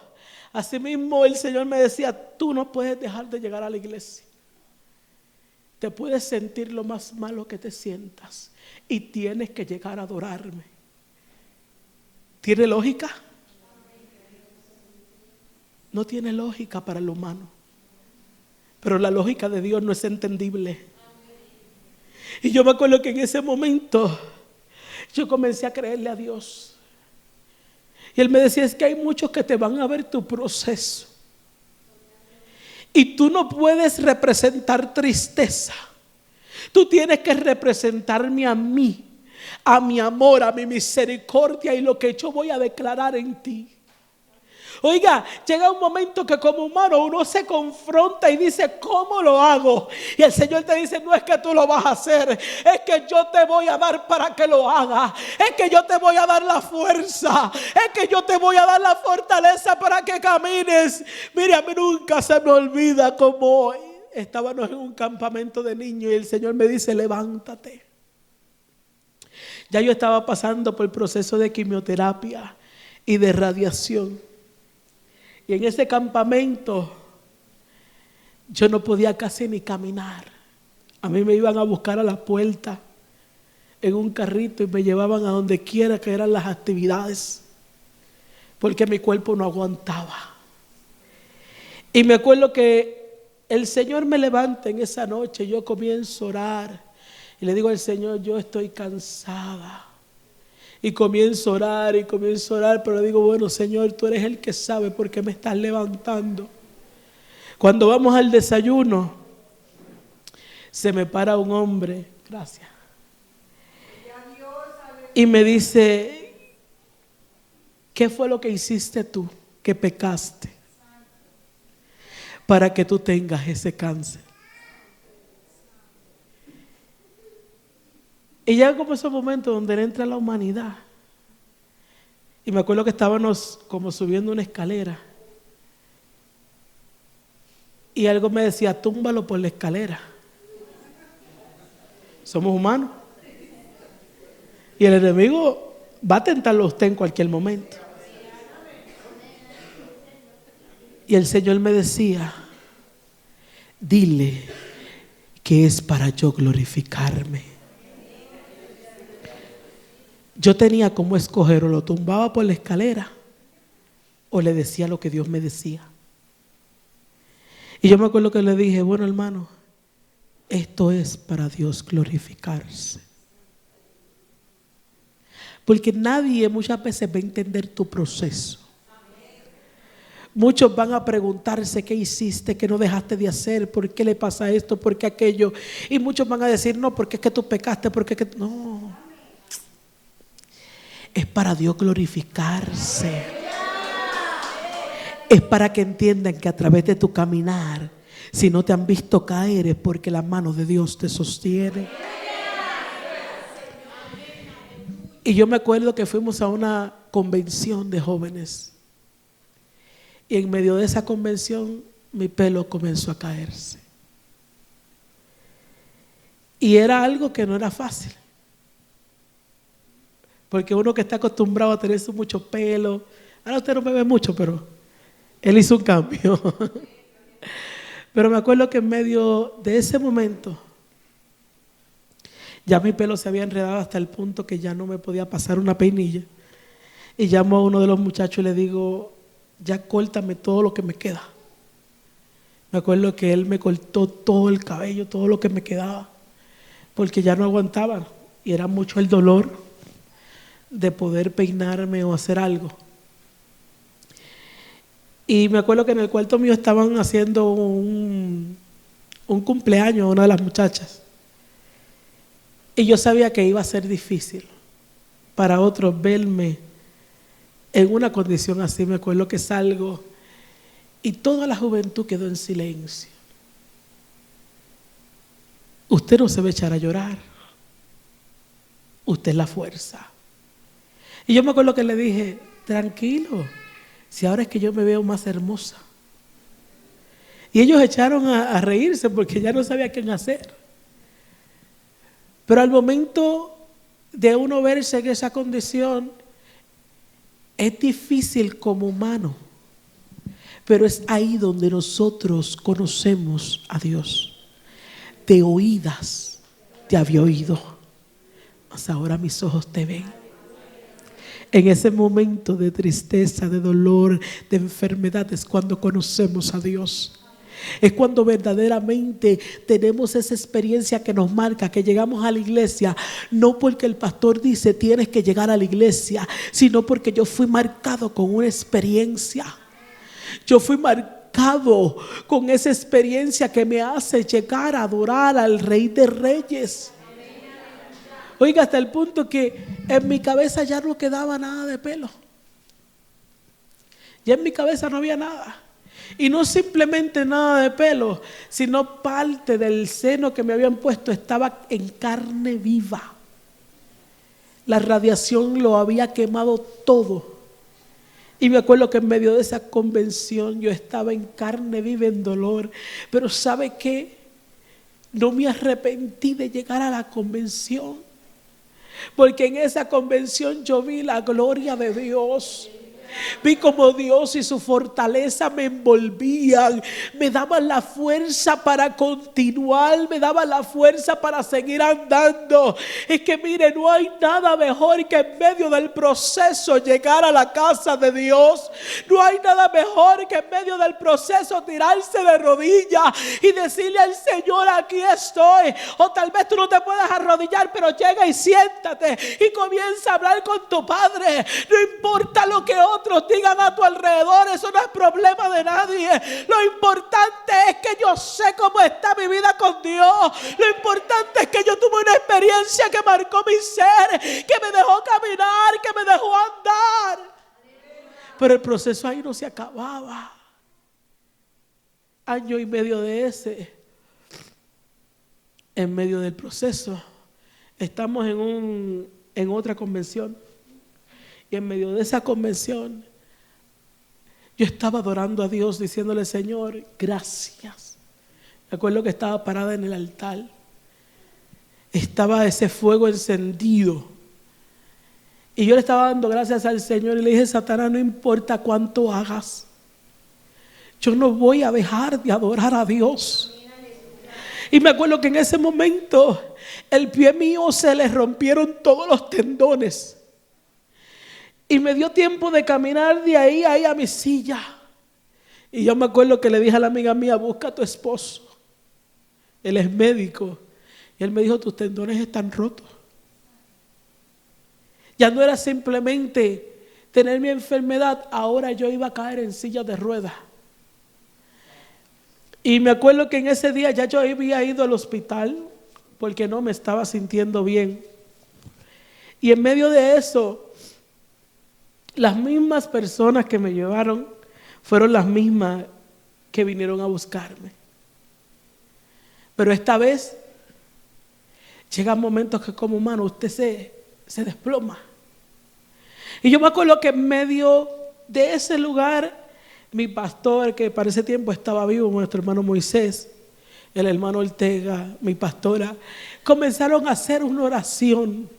así mismo el Señor me decía: tú no puedes dejar de llegar a la iglesia. Te puedes sentir lo más malo que te sientas y tienes que llegar a adorarme. ¿Tiene lógica? No tiene lógica para el humano, pero la lógica de Dios no es entendible. Y yo me acuerdo que en ese momento yo comencé a creerle a Dios. Y Él me decía: es que hay muchos que te van a ver tu proceso, y tú no puedes representar tristeza. Tú tienes que representarme a mí, a mi amor, a mi misericordia y lo que yo voy a declarar en ti. Oiga, llega un momento que como humano uno se confronta y dice: ¿cómo lo hago? Y el Señor te dice: no es que tú lo vas a hacer, es que yo te voy a dar para que lo hagas, es que yo te voy a dar la fuerza, es que yo te voy a dar la fortaleza para que camines. Mire, a mí nunca se me olvida cómo estábamos en un campamento de niños y el Señor me dice: levántate. Ya yo estaba pasando por el proceso de quimioterapia y de radiación. Y en ese campamento yo no podía casi ni caminar. A mí me iban a buscar a la puerta en un carrito y me llevaban a donde quiera que eran las actividades, porque mi cuerpo no aguantaba. Y me acuerdo que el Señor me levanta en esa noche, yo comienzo a orar y le digo al Señor, yo estoy cansada. Y comienzo a orar, pero digo, bueno, Señor, tú eres el que sabe por qué me estás levantando. Cuando vamos al desayuno, se me para un hombre, gracias, y me dice, ¿qué fue lo que hiciste tú que pecaste para que tú tengas ese cáncer? Y ya como ese momento donde entra la humanidad. Y me acuerdo que estábamos como subiendo una escalera. Y algo me decía, túmbalo por la escalera. Somos humanos. Y el enemigo va a tentarlo a usted en cualquier momento. Y el Señor me decía, dile que es para yo glorificarme. Yo tenía como escoger, o lo tumbaba por la escalera o le decía lo que Dios me decía. Y yo me acuerdo que le dije, bueno, hermano, esto es para Dios glorificarse. Porque nadie muchas veces va a entender tu proceso. Muchos van a preguntarse qué hiciste, qué no dejaste de hacer, por qué le pasa esto, por qué aquello. Y muchos van a decir, no, porque es que tú pecaste, porque es que... No. Es para Dios glorificarse. Es para que entiendan que a través de tu caminar, si no te han visto caer, es porque la mano de Dios te sostiene. Y yo me acuerdo que fuimos a una convención de jóvenes. Y en medio de esa convención, mi pelo comenzó a caerse. Y era algo que no era fácil. Porque uno que está acostumbrado a tener mucho pelo, ahora usted no me ve mucho, pero él hizo un cambio. Pero me acuerdo que en medio de ese momento, ya mi pelo se había enredado hasta el punto que ya no me podía pasar una peinilla. Y llamo a uno de los muchachos y le digo, ya córtame todo lo que me queda. Me acuerdo que él me cortó todo el cabello, todo lo que me quedaba, porque ya no aguantaba y era mucho el dolor de poder peinarme o hacer algo. Y me acuerdo que en el cuarto mío estaban haciendo un cumpleaños a una de las muchachas. Y yo sabía que iba a ser difícil para otros verme en una condición así. Me acuerdo que salgo y toda la juventud quedó en silencio. Usted no se va a echar a llorar. Usted es la fuerza. Y yo me acuerdo que le dije, tranquilo, si ahora es que yo me veo más hermosa. Y ellos echaron a reírse porque ya no sabía qué hacer. Pero al momento de uno verse en esa condición, es difícil como humano. Pero es ahí donde nosotros conocemos a Dios. De oídas te había oído, mas ahora mis ojos te ven. En ese momento de tristeza, de dolor, de enfermedad es cuando conocemos a Dios. Es cuando verdaderamente tenemos esa experiencia que nos marca, que llegamos a la iglesia, no porque el pastor dice tienes que llegar a la iglesia, sino porque yo fui marcado con una experiencia. Yo fui marcado con esa experiencia que me hace llegar a adorar al Rey de Reyes. Oiga, hasta el punto que en mi cabeza ya no quedaba nada de pelo. Ya en mi cabeza no había nada. Y no simplemente nada de pelo, sino parte del seno que me habían puesto estaba en carne viva. La radiación lo había quemado todo. Y me acuerdo que en medio de esa convención yo estaba en carne viva, en dolor. Pero ¿sabe qué? No me arrepentí de llegar a la convención. Porque en esa convención yo vi la gloria de Dios. Vi como Dios y su fortaleza me envolvían, me daban la fuerza para continuar, me daban la fuerza para seguir andando. Es que mire, no hay nada mejor que en medio del proceso llegar a la casa de Dios. No hay nada mejor que en medio del proceso tirarse de rodillas y decirle al Señor, aquí estoy. O tal vez tú no te puedas arrodillar, pero llega y siéntate y comienza a hablar con tu Padre. No importa lo que otros digan a tu alrededor, eso no es problema de nadie. Lo importante es que yo sé cómo está mi vida con Dios. Lo importante es que yo tuve una experiencia que marcó mi ser, que me dejó caminar, que me dejó andar. Pero el proceso ahí no se acababa. Año y medio de ese, en medio del proceso, estamos en otra convención. Y en medio de esa convención, yo estaba adorando a Dios, diciéndole, Señor, gracias. Me acuerdo que estaba parada en el altar. Estaba ese fuego encendido. Y yo le estaba dando gracias al Señor y le dije, Satanás, no importa cuánto hagas, yo no voy a dejar de adorar a Dios. Y me acuerdo que en ese momento el pie mío se le rompieron todos los tendones. Y me dio tiempo de caminar de ahí a mi silla. Y yo me acuerdo que le dije a la amiga mía, busca a tu esposo. Él es médico. Y él me dijo, tus tendones están rotos. Ya no era simplemente tener mi enfermedad, ahora yo iba a caer en silla de ruedas. Y me acuerdo que en ese día ya yo había ido al hospital porque no me estaba sintiendo bien. Y en medio de eso, las mismas personas que me llevaron fueron las mismas que vinieron a buscarme. Pero esta vez llegan momentos que como humano usted se desploma. Y yo me acuerdo que en medio de ese lugar, mi pastor, que para ese tiempo estaba vivo, nuestro hermano Moisés, el hermano Ortega, mi pastora, comenzaron a hacer una oración.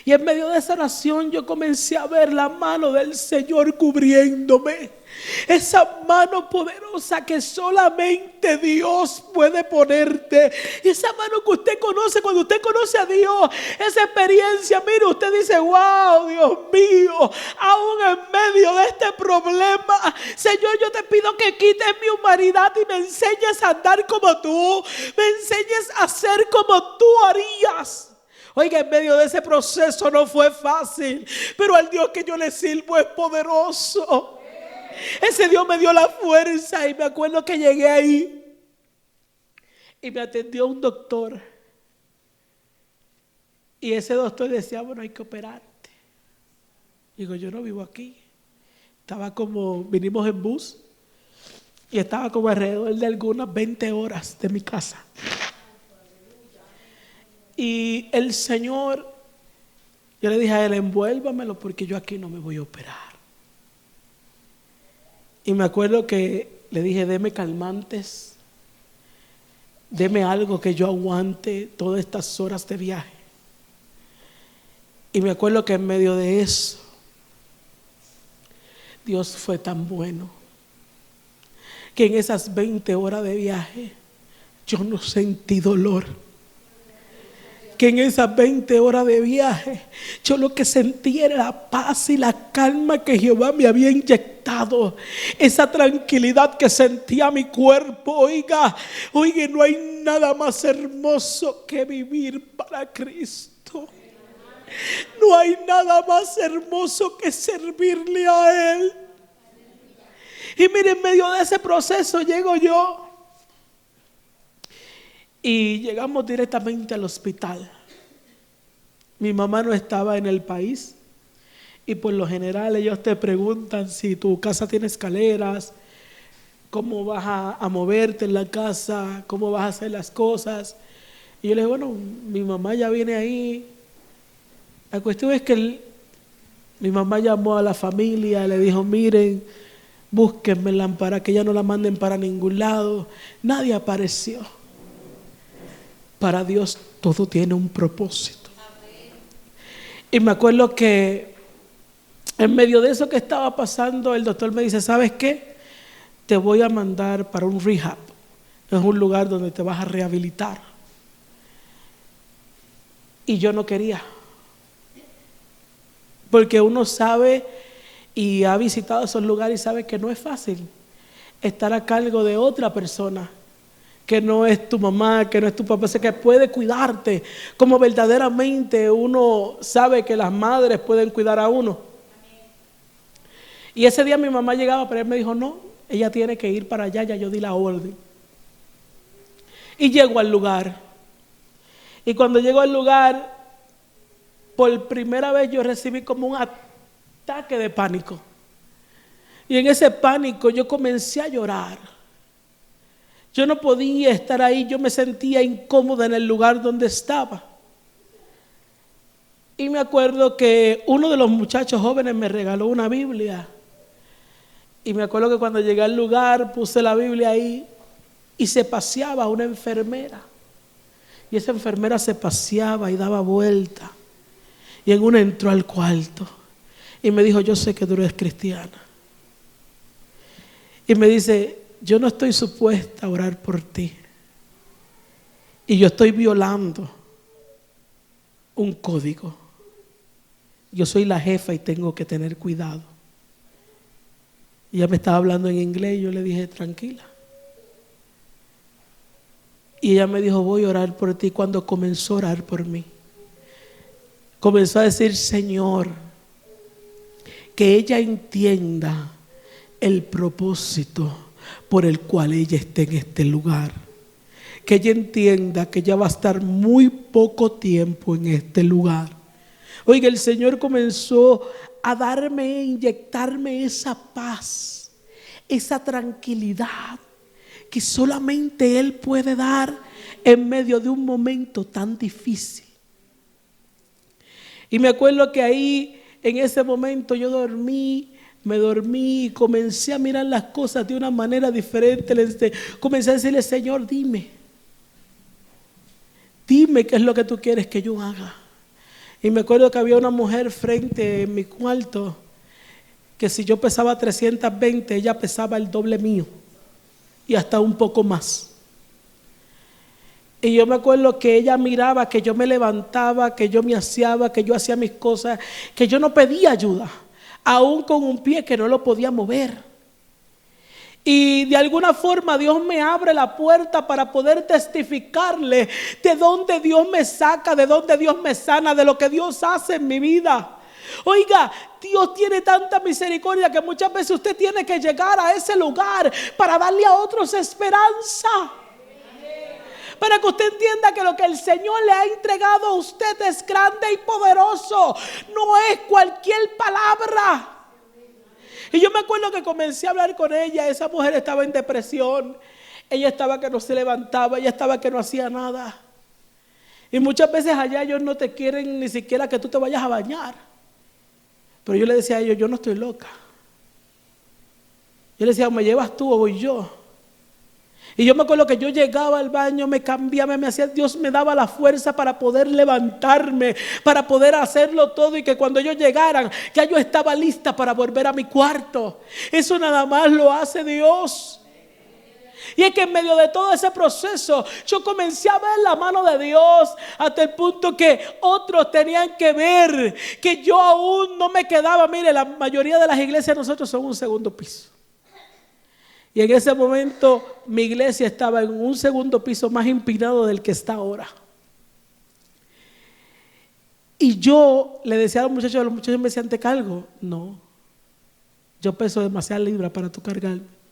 Y en medio de esa oración yo comencé a ver la mano del Señor cubriéndome. Esa mano poderosa que solamente Dios puede ponerte. Y esa mano que usted conoce, cuando usted conoce a Dios, esa experiencia, mire, usted dice, wow, Dios mío, aún en medio de este problema, Señor, yo te pido que quites mi humanidad y me enseñes a andar como tú, me enseñes a ser como tú harías. Oiga, en medio de ese proceso no fue fácil, pero al Dios que yo le sirvo es poderoso. Ese Dios me dio la fuerza y me acuerdo que llegué ahí y me atendió un doctor. Y ese doctor decía, bueno, hay que operarte. Digo, yo no vivo aquí. Vinimos en bus y estaba como alrededor de algunas 20 horas de mi casa. Y el Señor, yo le dije a él, envuélvamelo porque yo aquí no me voy a operar. Y me acuerdo que le dije, deme calmantes, deme algo que yo aguante todas estas horas de viaje. Y me acuerdo que en medio de eso, Dios fue tan bueno, que en esas 20 horas de viaje, yo no sentí dolor. Que en esas 20 horas de viaje, yo lo que sentí era la paz y la calma que Jehová me había inyectado. Esa tranquilidad que sentía mi cuerpo. Oiga, no hay nada más hermoso que vivir para Cristo. No hay nada más hermoso que servirle a Él. Y mire, en medio de ese proceso llego yo. Y llegamos directamente al hospital. Mi mamá no estaba en el país. Y por lo general ellos te preguntan si tu casa tiene escaleras, cómo vas a moverte en la casa, cómo vas a hacer las cosas. Y yo le digo, bueno, mi mamá ya viene ahí. La cuestión es que mi mamá llamó a la familia, le dijo, miren, búsquenmela para que ya no la manden para ningún lado. Nadie apareció. Para Dios todo tiene un propósito. Y me acuerdo que En medio de eso que estaba pasando, el doctor me dice, ¿sabes qué? Te voy a mandar para un rehab. Es un lugar donde te vas a rehabilitar. Y yo no quería. Porque uno sabe y ha visitado esos lugares y sabe que no es fácil estar a cargo de otra persona que no es tu mamá, que no es tu papá, que puede cuidarte como verdaderamente uno sabe que las madres pueden cuidar a uno. Y ese día mi mamá llegaba, pero él me dijo, no, ella tiene que ir para allá, ya yo di la orden. Y llego al lugar. Y cuando llego al lugar, por primera vez yo recibí como un ataque de pánico. Y en ese pánico yo comencé a llorar. Yo no podía estar ahí, yo me sentía incómoda en el lugar donde estaba. Y me acuerdo que uno de los muchachos jóvenes me regaló una Biblia. Y me acuerdo que cuando llegué al lugar puse la Biblia ahí y se paseaba una enfermera. Y esa enfermera se paseaba y daba vuelta. Y en una entró al cuarto y me dijo, yo sé que tú eres cristiana. Y me dice, yo no estoy supuesta a orar por ti. Y yo estoy violando un código. Yo soy la jefa y tengo que tener cuidado. Y ella me estaba hablando en inglés y yo le dije, tranquila. Y ella me dijo, voy a orar por ti. Cuando comenzó a orar por mí, comenzó a decir, Señor, que ella entienda el propósito por el cual ella esté en este lugar. Que ella entienda que ella va a estar muy poco tiempo en este lugar. Oiga, el Señor comenzó a darme, inyectarme esa paz, esa tranquilidad que solamente Él puede dar en medio de un momento tan difícil. Y me acuerdo que ahí, en ese momento, yo me dormí y comencé a mirar las cosas de una manera diferente. Comencé a decirle, Señor, dime qué es lo que tú quieres que yo haga. Y me acuerdo que había una mujer frente en mi cuarto, que si yo pesaba 320, ella pesaba el doble mío, y hasta un poco más. Y yo me acuerdo que ella miraba que yo me levantaba, que yo me aseaba, que yo hacía mis cosas, que yo no pedía ayuda, aún con un pie que no lo podía mover. Y de alguna forma Dios me abre la puerta para poder testificarle de dónde Dios me saca, de dónde Dios me sana, de lo que Dios hace en mi vida. Oiga, Dios tiene tanta misericordia que muchas veces usted tiene que llegar a ese lugar para darle a otros esperanza. Para que usted entienda que lo que el Señor le ha entregado a usted es grande y poderoso. No es cualquier palabra. Y yo me acuerdo que comencé a hablar con ella. Esa mujer estaba en depresión. Ella estaba que no se levantaba. Ella estaba que no hacía nada. Y muchas veces allá ellos no te quieren ni siquiera que tú te vayas a bañar. Pero yo le decía a ellos, yo no estoy loca. Yo le decía, ¿me llevas tú o voy yo? Y yo me acuerdo que yo llegaba al baño, me cambiaba, me hacía, Dios me daba la fuerza para poder levantarme, para poder hacerlo todo, y que cuando ellos llegaran, ya yo estaba lista para volver a mi cuarto. Eso nada más lo hace Dios. Y es que en medio de todo ese proceso yo comencé a ver la mano de Dios, hasta el punto que otros tenían que ver que yo aún no me quedaba. Mire, la mayoría de las iglesias de nosotros son un segundo piso. Y en ese momento mi iglesia estaba en un segundo piso más empinado del que está ahora. Y yo le decía a los muchachos me decían, ¿te cargo? No, yo peso demasiadas libras para tú cargarme.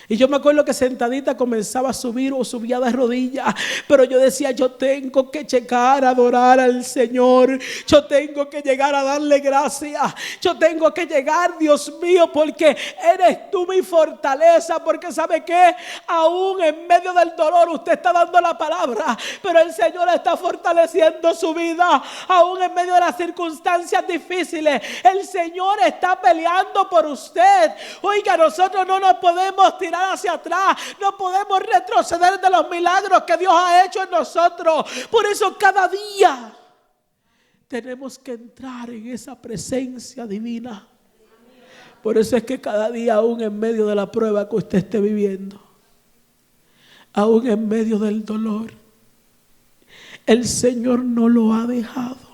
Y yo me acuerdo que sentadita comenzaba a subir o subía de rodillas, pero yo decía, yo tengo que llegar a adorar al Señor, yo tengo que llegar a darle gracias, yo tengo que llegar, Dios mío, porque eres tú mi fortaleza. Porque ¿sabe qué? Aún en medio del dolor usted está dando la palabra, pero el Señor está fortaleciendo su vida. Aún en medio de las circunstancias difíciles, el Señor está peleando por usted. Oiga, nosotros no nos podemos tirar hacia atrás, no podemos retroceder de los milagros que Dios ha hecho en nosotros. Por eso cada día tenemos que entrar en esa presencia divina. Por eso es que cada día, aún en medio de la prueba que usted esté viviendo, aún en medio del dolor, el Señor no lo ha dejado.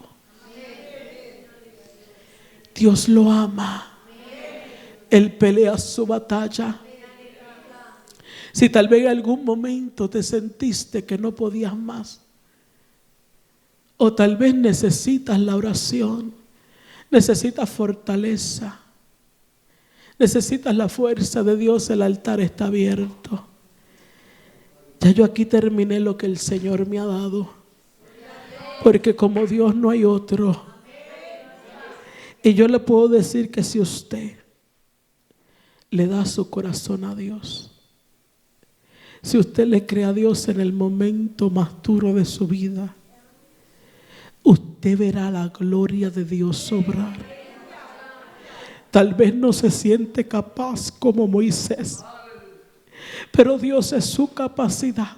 Dios lo ama. Él pelea su batalla. Si tal vez en algún momento te sentiste que no podías más, o tal vez necesitas la oración, necesitas fortaleza, necesitas la fuerza de Dios, el altar está abierto. Ya yo aquí terminé lo que el Señor me ha dado, porque como Dios no hay otro. Y yo le puedo decir que si usted le da su corazón a Dios, si usted le cree a Dios en el momento más duro de su vida, usted verá la gloria de Dios obrar. Tal vez no se siente capaz como Moisés, pero Dios es su capacidad.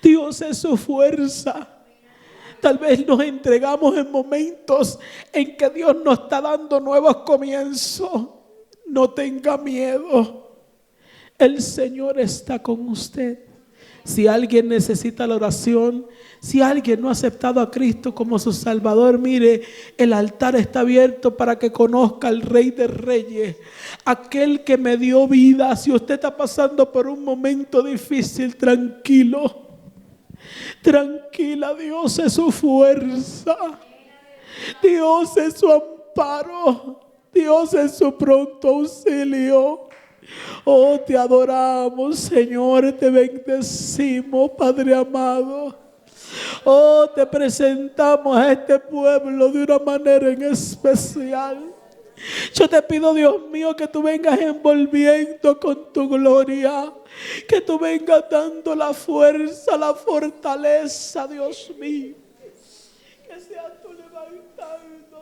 Dios es su fuerza. Tal vez nos entregamos en momentos en que Dios nos está dando nuevos comienzos. No tenga miedo. El Señor está con usted. Si alguien necesita la oración, si alguien no ha aceptado a Cristo como su Salvador, mire, el altar está abierto para que conozca al Rey de Reyes, aquel que me dio vida. Si usted está pasando por un momento difícil, tranquilo, tranquila, Dios es su fuerza, Dios es su amparo, Dios es su pronto auxilio. Oh, te adoramos, Señor, te bendecimos, Padre amado. Oh, te presentamos a este pueblo de una manera en especial. Yo te pido, Dios mío, que tú vengas envolviendo con tu gloria, que tú vengas dando la fuerza, la fortaleza, Dios mío, que sea tú levantando